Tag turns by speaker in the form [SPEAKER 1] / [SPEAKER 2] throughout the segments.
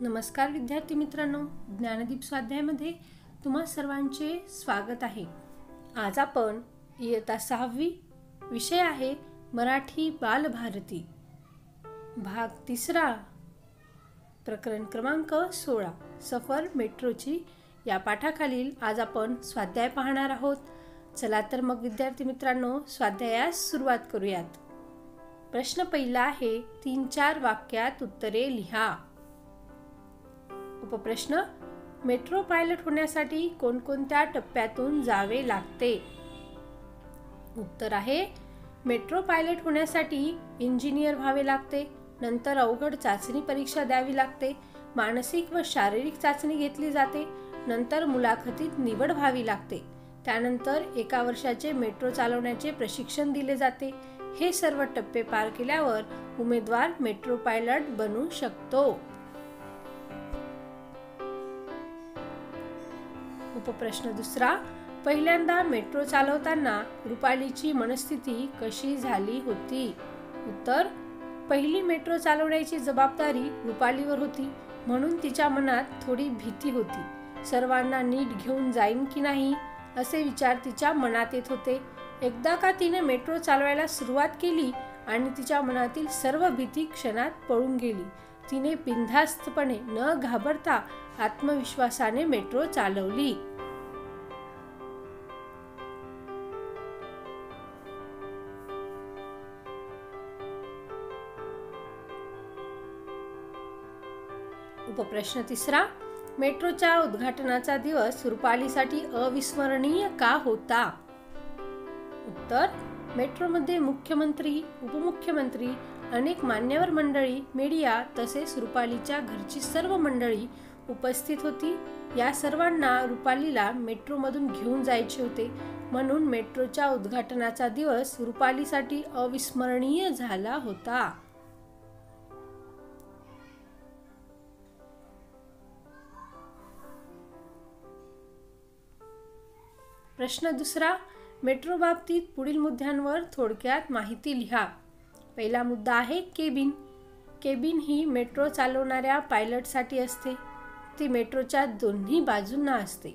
[SPEAKER 1] नमस्कार विद्यार्थी मित्रांनो, ज्ञानदीप स्वाध्यायामध्ये तुम्हा सर्वांचे स्वागत आहे। आज आपण इयत्ता 6वी विषय आहे मराठी बालभारती भाग 3 प्रकरण क्रमांक 16 सफर मेट्रोची या पाठाखालील आज आपण स्वाध्याय पाहणार आहोत। चला तर मग विद्यार्थी मित्रांनो स्वाध्यायास सुरुवात करूयात। प्रश्न पहिला आहे 3-4 वाक्यात उत्तरे लिहा। उपप्रश्न मेट्रो पायलट होण्यासाठी कोणकोणत्या टप्प्यातून जावे लागते? उत्तर आहे मेट्रो पायलट होण्यासाठी इंजिनियर व्हावे लागते, नंतर अवघड चाचणी परीक्षा द्यावी लागते, मानसिक व शारीरिक चाचणी घेतली जाते, नंतर मुलाखतीत निवड व्हावी लागते, त्यानंतर 1 वर्षाचे मेट्रो चालवण्याचे प्रशिक्षण दिले जाते। हे सर्व टप्पे पार केल्यावर उमेदवार मेट्रो पायलट बनू शकतो। उपप्रश्न दुसरा पहिल्यांदा मेट्रो चालवताना रुपालीची मनस्थिती कशी झाली होती? उत्तर पहिली मेट्रो चालवण्याची जबाबदारी रुपालीवर होती, म्हणून तिच्या मनात थोडी भीती होती। सर्वांना नीट घेऊन जाईन की नाही असे विचार तिच्या मनात येत होते। एकदा का तिने मेट्रो चालवायला सुरुवात केली आणि तिच्या मनातील सर्व भीती क्षणात पळून गेली। तिने बिनधास्तपणे न घाबरता आत्मविश्वासाने मेट्रो चालवली। उपप्रश्न तिसरा मेट्रोच्या उद्घाटनाचा दिवस रुपालीसाठी अविस्मरणीय का होता? उत्तर मेट्रोमध्ये मुख्यमंत्री, उपमुख्यमंत्री, अनेक मान्यवर मंडळी, मीडिया तसेच रुपालीच्या घरची सर्व मंडळी उपस्थित होती। या सर्वांना रुपालीला मेट्रोमधून घेऊन जायचे होते, म्हणून मेट्रोच्या उद्घाटनाचा दिवस रुपालीसाठी अविस्मरणीय झाला होता। प्रश्न दुसरा मेट्रो बाबतीत पुढील मुद्द्यांवर थोडक्यात माहिती लिहा। पहिला मुद्दा आहे केबिन। केबिन ही मेट्रो चालवणाऱ्या पायलटसाठी असते। ती मेट्रोच्या दोन्ही बाजूंना असते।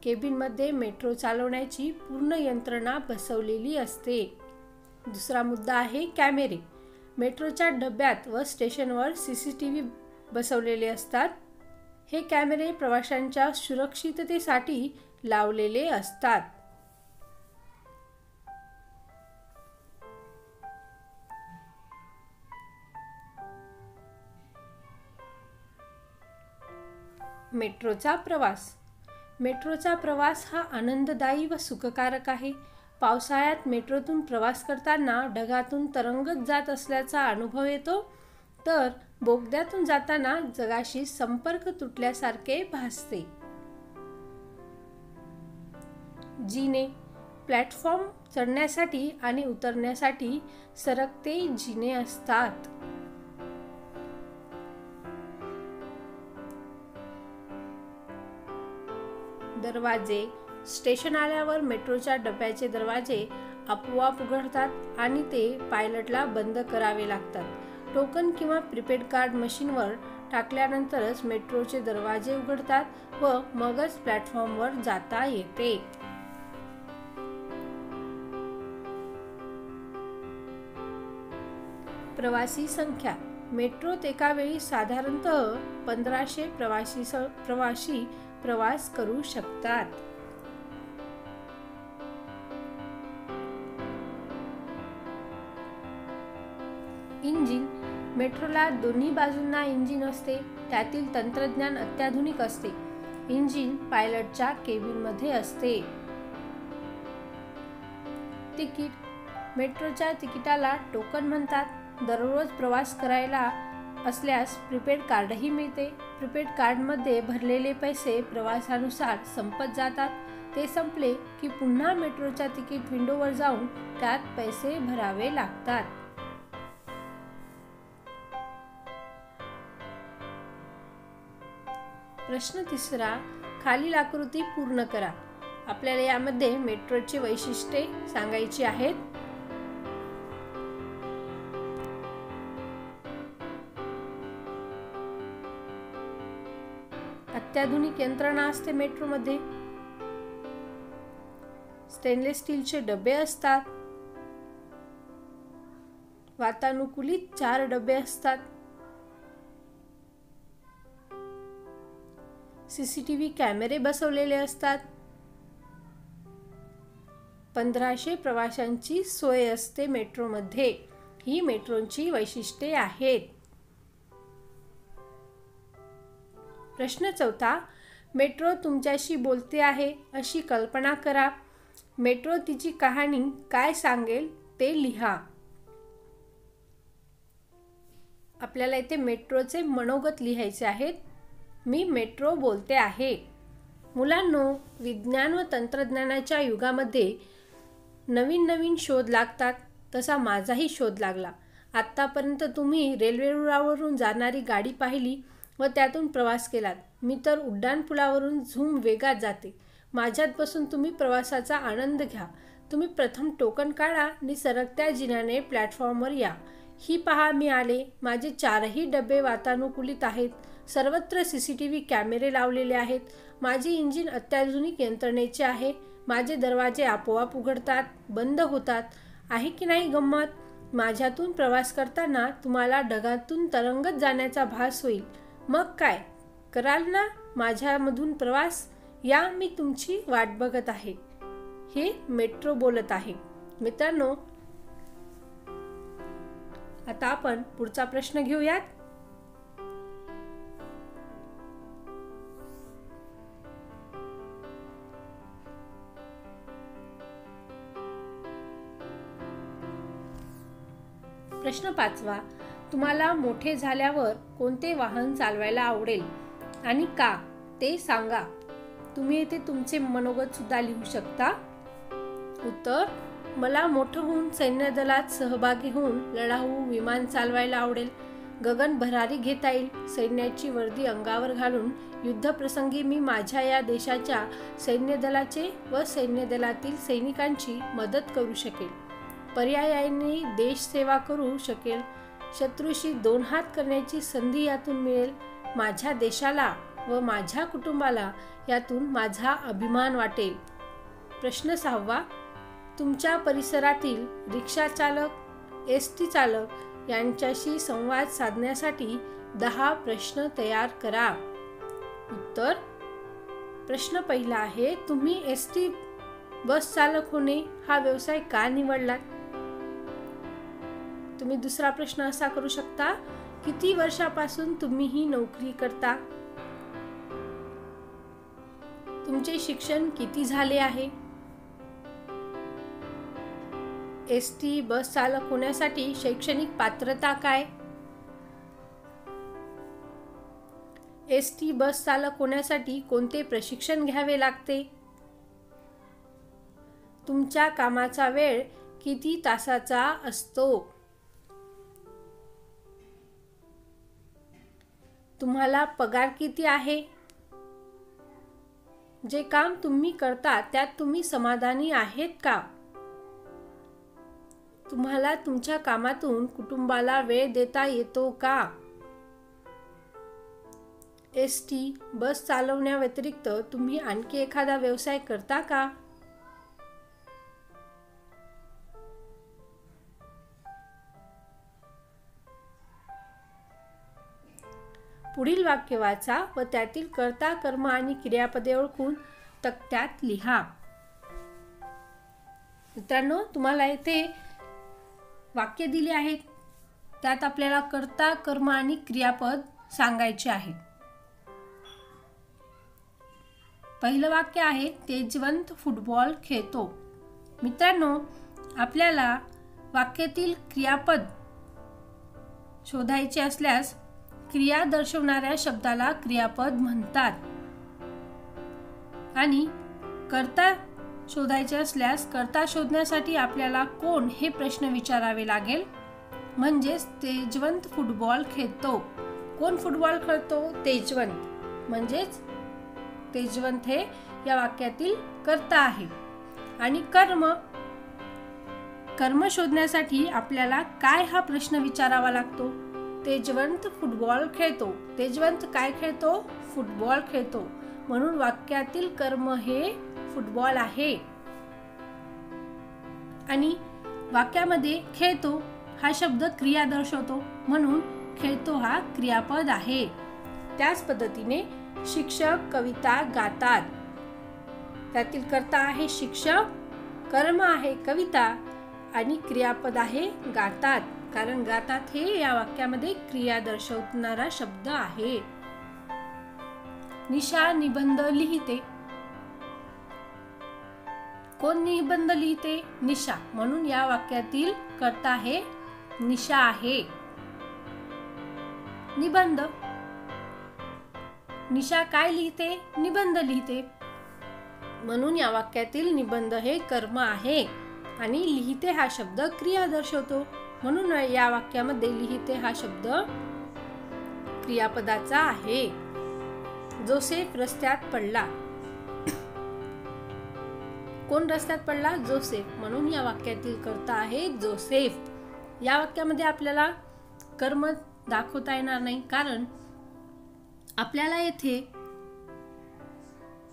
[SPEAKER 1] केबिनमध्ये मेट्रो चालवण्याची पूर्ण यंत्रणा बसवलेली असते। दुसरा मुद्दा आहे कॅमेरे। मेट्रोच्या डब्यात व स्टेशनवर CCTV बसवलेले असतात। हे कॅमेरे प्रवाशांच्या सुरक्षिततेसाठी लावलेले असतात। मेट्रोचा प्रवास। मेट्रोचा प्रवास हा आनंददायी व सुखकारक आहे। पावसाळ्यात मेट्रोतून प्रवास करताना ढगातून तरंगत जात असल्याचा अनुभव येतो, तर बोगद्यातून जाताना जगाशी संपर्क तुटल्यासारखे भासते। जिने। प्लॅटफॉर्म चढण्यासाठी आणि उतरण्यासाठी सरकते जिने असतात। दरवाजे। स्टेशन आल्यावर मेट्रोच्या डब्याचे दरवाजे आपोआप उघडतात आणि ते पायलटला बंद करावे लागतात। टोकन किंवा प्रीपेड कार्ड मशीनवर टाकल्यानंतरच मेट्रोचे दरवाजे उघडतात व मगच प्लॅटफॉर्मवर जाता येते। प्रवासी संख्या। मेट्रोत एका वेळी साधारणतः 1500 प्रवासी प्रवास करू शकतात। इंजिन। मेट्रोला दोन्ही बाजूंना इंजिन असते। त्यातील तंत्रज्ञान अत्याधुनिक असते। इंजिन पायलटच्या केबिनमध्ये असते। तिकीट। मेट्रोच्या तिकिटाला टोकन म्हणतात। दररोज प्रवास करायला असल्यास प्रीपेड कार्डही मिळते। प्रीपेड कार्डमध्ये भरलेले पैसे प्रवासानुसार संपत जातात। ते संपले की पुन्हा मेट्रोच्या तिकीट विंडोवर जाऊन त्यात पैसे भरावे लागतात। प्रश्न तिसरा खालील आकृती पूर्ण करा। आपल्याला यामध्ये मेट्रोची वैशिष्ट्ये सांगायची आहेत। अत्याधुनिक यंत्रणा असते मेट्रोमध्ये. स्टेनलेस स्टीलचे डबे असतात. वातानुकूलित 4 डबे असतात. CCTV कॅमेरे बसवलेले असतात. 1500 प्रवाशांची सोय असते मेट्रोमध्ये. ही मेट्रोची वैशिष्ट्ये आहेत. प्रश्न 4. मेट्रो तुमच्याशी बोलते आहे अशी कल्पना करा. मेट्रो तिची कहाणी काय सांगेल ते लिहा. आपल्याला इथे मेट्रोचे मनोगत लिहायचे आहेत. मी मेट्रो बोलते आहे. मुलांनो, विज्ञान व तंत्रज्ञानाच्या युगामध्ये नवीन नवीन शोध लागतात. तसा माझाही शोध लागला. आत्तापर्यंत तुम्ही रेल्वे रुळावरून जाणारी गाडी पाहिली व त्यातून प्रवास केलात. मी तर उड्डाणपुलावरून झूम वेगात जाते. माझ्यात बसून तुम्ही प्रवासाचा आनंद घ्या. तुम्ही प्रथम टोकन काढा आणि सरकत्या जिन्याने प्लॅटफॉर्मवर या. ही पहा, मी आले. माझे 4ही डबे वातानुकूलित आहेत. सर्वत्र CCTV कॅमेरे लावलेले आहेत. माझे इंजिन अत्याधुनिक यंत्रणेचे आहे. माझे दरवाजे आपोआप उघडतात, बंद होतात. आहे की नाही गंमत? माझ्यातून प्रवास करताना तुम्हाला ढगातून तरंगत जाण्याचा भास होईल. मग काय, कराल ना माझ्यामधून प्रवास? या, मी तुमची वाट बघत आहे. हे मेट्रो बोलत आहे. मित्रांनो, आता आपण पुढचा प्रश्न घेऊयात. प्रश्न 5. तुम्हाला मोठे झाल्यावर कोणते वाहन चालवायला आवडेल आणि का ते सांगा. तुम्ही येथे तुमचे मनोगत सुद्धा लिहू शकता. उत्तर: मला मोठं होऊन सैन्य दलात सहभागी होऊन लढाऊ विमान चालवायला आवडेल. गगन भरारी घेता येईल. सैन्याची वर्दी अंगावर घालून युद्धप्रसंगी मी माझ्या या देशाच्या सैन्य दलाचे व सैन्य दलातील सैनिकांची मदत करू शकेल. पर्यायाने देश सेवा करू शकेल. शत्रूशी 2 हात करण्याची संधी यातून मिळेल. माझ्या देशाला व माझ्या कुटुंबाला यातून माझा अभिमान वाटेल. प्रश्न 6. तुमच्या परिसरातील रिक्षा चालक, ST चालक यांच्याशी संवाद साधण्यासाठी 10 प्रश्न तयार करा. उत्तर: प्रश्न 1 आहे, तुम्ही ST बस चालक होणे हा व्यवसाय का निवडलात? तुम्ही दुसरा प्रश्न असा करू शकता, किती वर्षापासून तुम्ही ही नोकरी करता? तुमचे शिक्षण किती झाले आहे? ST बस चालक होण्यासाठी शैक्षणिक पात्रता काय? ST बस चालक होण्यासाठी कोणते प्रशिक्षण घ्यावे लागते? तुमच्या कामाचा वेळ किती तासाचा असतो? तुम्हाला पगार किती आहे? जे काम तुम्ही करता त्यात तुम्ही समाधानी आहेत का? तुम्हाला तुमच्या कामातून कुटुंबाला वेळ देता येतो का? ST बस चालवण्याव्यतिरिक्त तुम्ही आणखी एखादा व्यवसाय करता का? पुढील वाक्य वाचा व त्यातील कर्ता, कर्म आणि क्रियापदे ओळखून तक्त्यात लिहा. मित्रांनो, तुम्हाला इथे वाक्य दिले आहेत. त्यात आपल्याला कर्ता, कर्म आणि क्रियापद सांगायचे आहे. पहिलं वाक्य आहे, तेजवंत फुटबॉल खेळतो. मित्रांनो, आपल्याला वाक्यातील क्रियापद शोधायचे असल्यास क्रिया दर्शवणाऱ्या शब्दाला क्रियापद म्हणतात. आणि कर्ता शोधायचे असल्यास कर्ता शोधण्यासाठी आपल्याला कोण हे प्रश्न विचारावे लागेल. म्हणजेच तेजवंत फुटबॉल खेळतो. कोण फुटबॉल खेळतो? तेजवंत. म्हणजेच तेजवंत हे या वाक्यातील कर्ता आहे. आणि कर्म, कर्म शोधण्यासाठी आपल्याला काय हा प्रश्न विचारावा लागतो. तेजवंत फुटबॉल खेळतो. तेजवंत काय खेळतो? फुटबॉल खेळतो. म्हणून वाक्यातील कर्म हे फुटबॉल आहे. आणि वाक्यामध्ये खेळतो हा शब्द क्रिया दर्शवतो, म्हणून खेळतो हा क्रियापद आहे. त्याच पद्धतीने शिक्षक कविता गातात. त्यातील कर्ता आहे शिक्षक, कर्म आहे कविता आणि क्रियापद आहे गातात, कारण गातात हे या वाक्यामध्ये क्रिया दर्शवणारा शब्द आहे. निशा निबंध लिहिते. कोण निबंध लिहिते? निशा. म्हणून या वाक्यातील कर्ता आहे निशा आहे. निबंध. निशा काय लिहिते? निबंध लिहिते. म्हणून या वाक्यातील निबंध हे कर्म आहे आणि लिहिते हा शब्द क्रिया दर्शवतो, म्हणून या वाक्यामध्ये लिहिते हा शब्द क्रियापदाचा आहे. जोसेफ रस्त्यात पडला. कोण रस्त्यात पडला? जोसेफ. म्हणून या वाक्यातील कर्ता आहे जोसेफ. या वाक्यामध्ये आपल्याला कर्म दाखवता येणार नाही, कारण आपल्याला येथे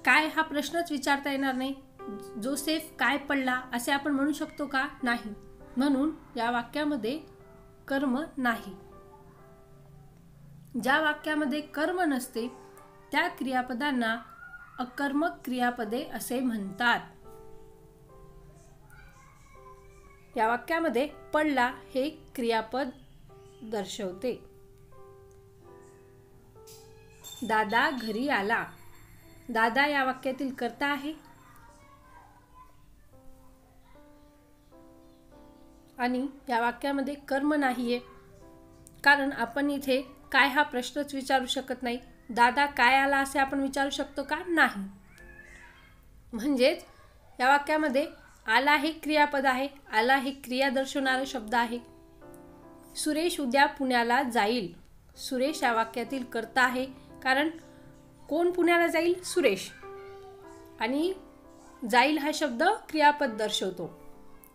[SPEAKER 1] काय हा प्रश्नच विचारता येणार नाही. जोसेफ काय पडला असे आपण म्हणू शकतो का? नाही. म्हणून या वाक्यामध्ये कर्म नाही. ज्या वाक्यामध्ये कर्म नसते त्या क्रियापदांना अकर्मक क्रियापदे असे म्हणतात. या वाक्यामध्ये पडला हे क्रियापद दर्शवते. दादा घरी आला. दादा या वाक्यातील कर्ता आहे आणि या वाक्यामध्ये कर्म नाहीये, कारण आपण इथे काय हा प्रश्नच विचारू शकत नाही. दादा काय आला असे आपण विचारू शकतो का? नाही. म्हणजेच या वाक्यामध्ये आला हे क्रियापद आहे. आला हे क्रिया दर्शवणारा शब्द आहे. सुरेश उद्या पुण्याला जाईल. सुरेश या वाक्यातील कर्ता आहे, कारण कोण पुण्याला जाईल? सुरेश. आणि जाईल हा शब्द क्रियापद दर्शवतो.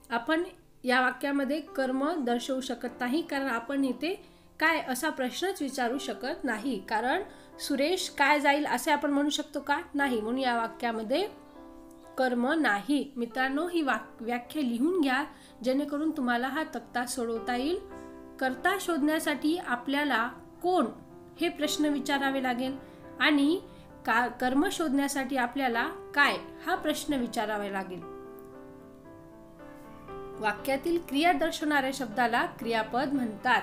[SPEAKER 1] आपण या वाक्यामध्ये कर्म दर्शवू शकत नाही, कारण आपण इथे काय असा प्रश्नच विचारू शकत नाही. कारण सुरेश काय जाईल असे आपण म्हणू शकतो का? नाही. म्हणून या वाक्यामध्ये कर्म नाही. मित्रांनो, ही व्याख्या लिहून घ्या जेणेकरून तुम्हाला हा तक्ता सोडवता येईल. कर्ता शोधण्यासाठी आपल्याला कोण हे प्रश्न विचारावे लागेल आणि कर्म शोधण्यासाठी आपल्याला काय हा प्रश्न विचारावा लागेल. वाक्यातील क्रिया दर्शवणाऱ्या शब्दाला क्रियापद म्हणतात.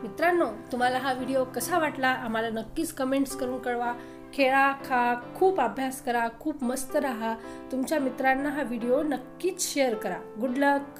[SPEAKER 1] मित्रांनो, तुम्हाला हा व्हिडिओ कसा वाटला आम्हाला नक्कीच कमेंट्स करून कळवा. खेळा, खा, खूप अभ्यास करा, खूप मस्त राहा. तुमच्या मित्रांना हा व्हिडिओ नक्कीच शेअर करा. गुड लक.